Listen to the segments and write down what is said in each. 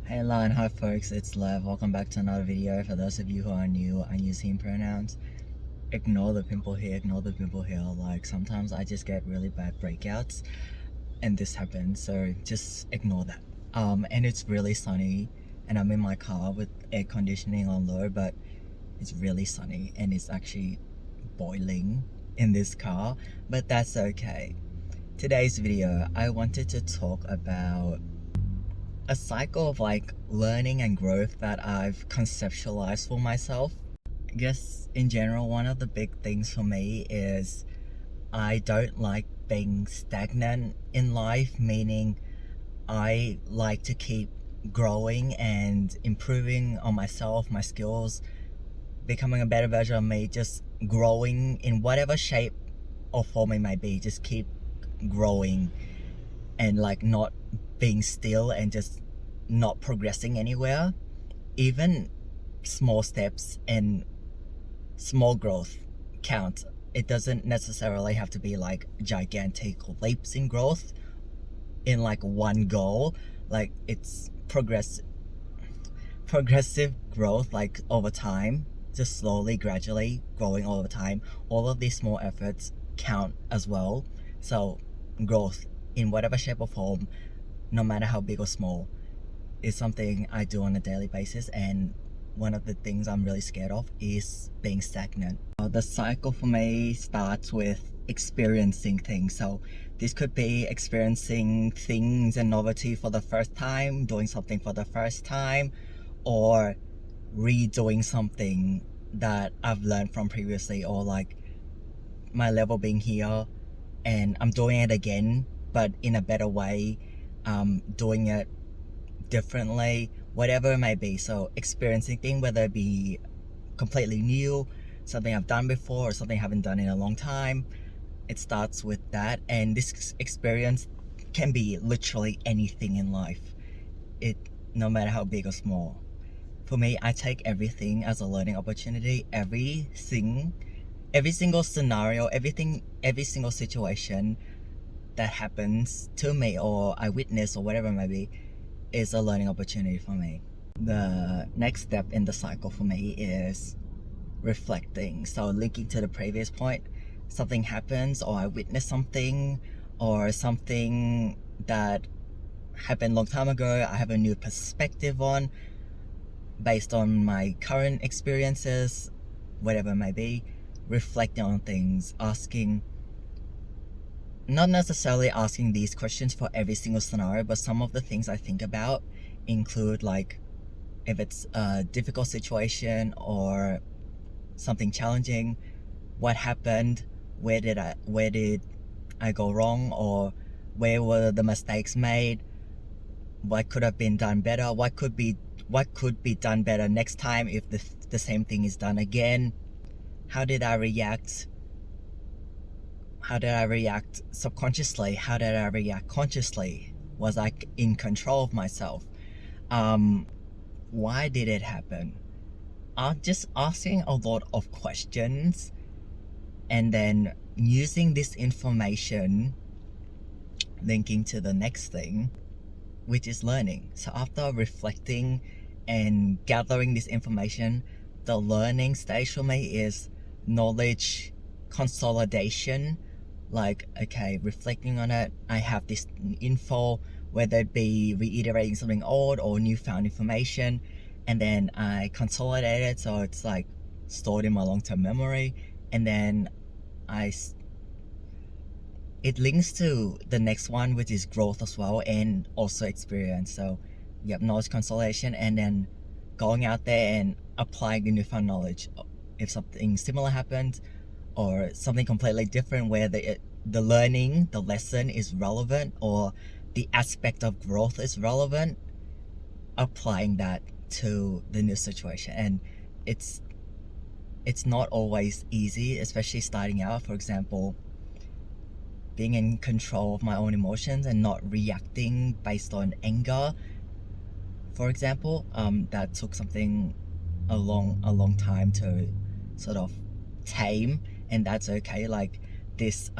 Hey Lon, hi folks, it's Lev. Welcome back to another video. For those of you who are new, I use him pronouns. Ignore the pimple here, ignore the pimple here. Like sometimes I just get really bad breakouts and this happens, so just ignore that. And it's really sunny and I'm in my car with air conditioning on low, but it's really sunny and it's actually boiling in this car, but that's okay. Today's video, I wanted to talk about a cycle of like learning and growth that I've conceptualized for myself. I guess in general, one of the big things for me is I don't like being stagnant in life, meaning I like to keep growing and improving on myself, my skills, becoming a better version of me, just growing in whatever shape or form it may be, just keep growing and like not being still and just not progressing anywhere. Even small steps and small growth count. It doesn't necessarily have to be like gigantic leaps in growth in like one goal. Like it's progressive growth, like over time, just slowly, gradually growing over time. All of these small efforts count as well. So growth in whatever shape or form, no matter how big or small, is something I do on a daily basis. And one of the things I'm really scared of is being stagnant. The cycle for me starts with experiencing things. So this could be experiencing things and novelty for the first time, doing something for the first time, or redoing something that I've learned from previously, or like my level being here and I'm doing it again but in a better way, doing it differently, whatever it may be. So experiencing things, whether it be completely new, something I've done before, or something I haven't done in a long time, it starts with that. And this experience can be literally anything in life, it no matter how big or small. For me, I take everything as a learning opportunity. Every single scenario, every single situation that happens to me or I witness or whatever it may be is a learning opportunity for me. The next step in the cycle for me is reflecting. So linking to the previous point, something happens or I witness something or something that happened a long time ago, I have a new perspective on based on my current experiences, whatever it may be. Reflecting on things, not necessarily asking these questions for every single scenario, but some of the things I think about include like if it's a difficult situation or something challenging, what happened, where did I go wrong, or where were the mistakes made, what could have been done better, what could be done better next time if the same thing is done again. How did I react subconsciously? How did I react consciously? Was I in control of myself? Why did it happen? Just asking a lot of questions and then using this information, linking to the next thing, which is learning. So after reflecting and gathering this information, the learning stage for me is knowledge consolidation. Like, okay, reflecting on it, I have this info, whether it be reiterating something old or newfound information, and then I consolidate it so it's like stored in my long-term memory, and then it links to the next one, which is growth as well, and also experience. So yep, knowledge consolidation, and then going out there and applying the newfound knowledge. If something similar happens or something completely different where the learning, the lesson is relevant, or the aspect of growth is relevant, applying that to the new situation. And it's not always easy, especially starting out. For example, being in control of my own emotions and not reacting based on anger, for example, that took something a long time to sort of tame, and that's okay. Like this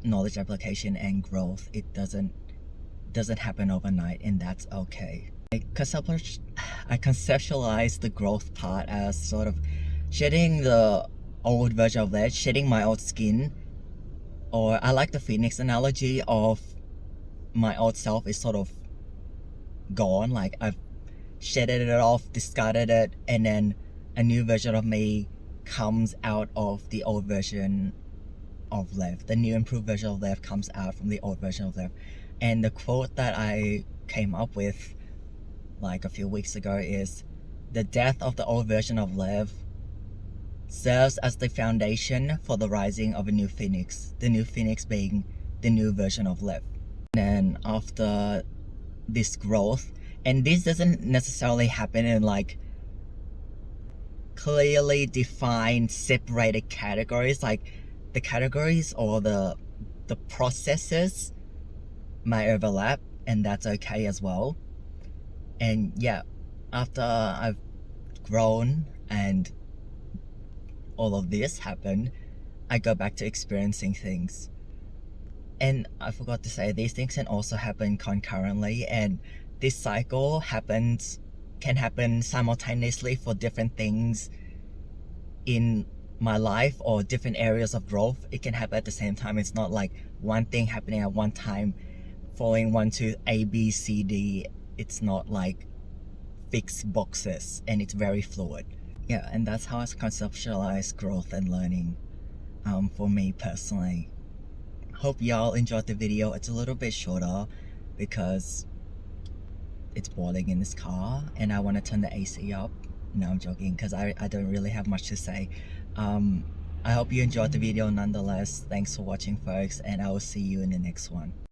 knowledge application and growth, it doesn't happen overnight, and that's okay. I conceptualize the growth part as sort of shedding the old version of that, shedding my old skin, or I like the phoenix analogy of my old self is sort of gone. Like I've shedded it off, discarded it, and then a new version of me comes out of the old version of Lev. The new improved version of Lev comes out from the old version of Lev. And the quote that I came up with like a few weeks ago is, the death of the old version of Lev serves as the foundation for the rising of a new phoenix, the new phoenix being the new version of Lev. And after this growth, and this doesn't necessarily happen in like clearly defined separated categories, like the categories or the processes might overlap, and that's okay as well. And yeah, after I've grown and all of this happened, I go back to experiencing things. And I forgot to say, these things can also happen concurrently, and this cycle can happen simultaneously for different things in my life or different areas of growth. It can happen at the same time. It's not like one thing happening at one time, following one to A, B, C, D. It's not like fixed boxes, and it's very fluid. Yeah, and that's how I conceptualize growth and learning for me personally. Hope y'all enjoyed the video. It's a little bit shorter because it's boiling in this car and I want to turn the AC up. No, I'm joking, because I don't really have much to say. I hope you enjoyed the video nonetheless. Thanks for watching, folks, and I will see you in the next one.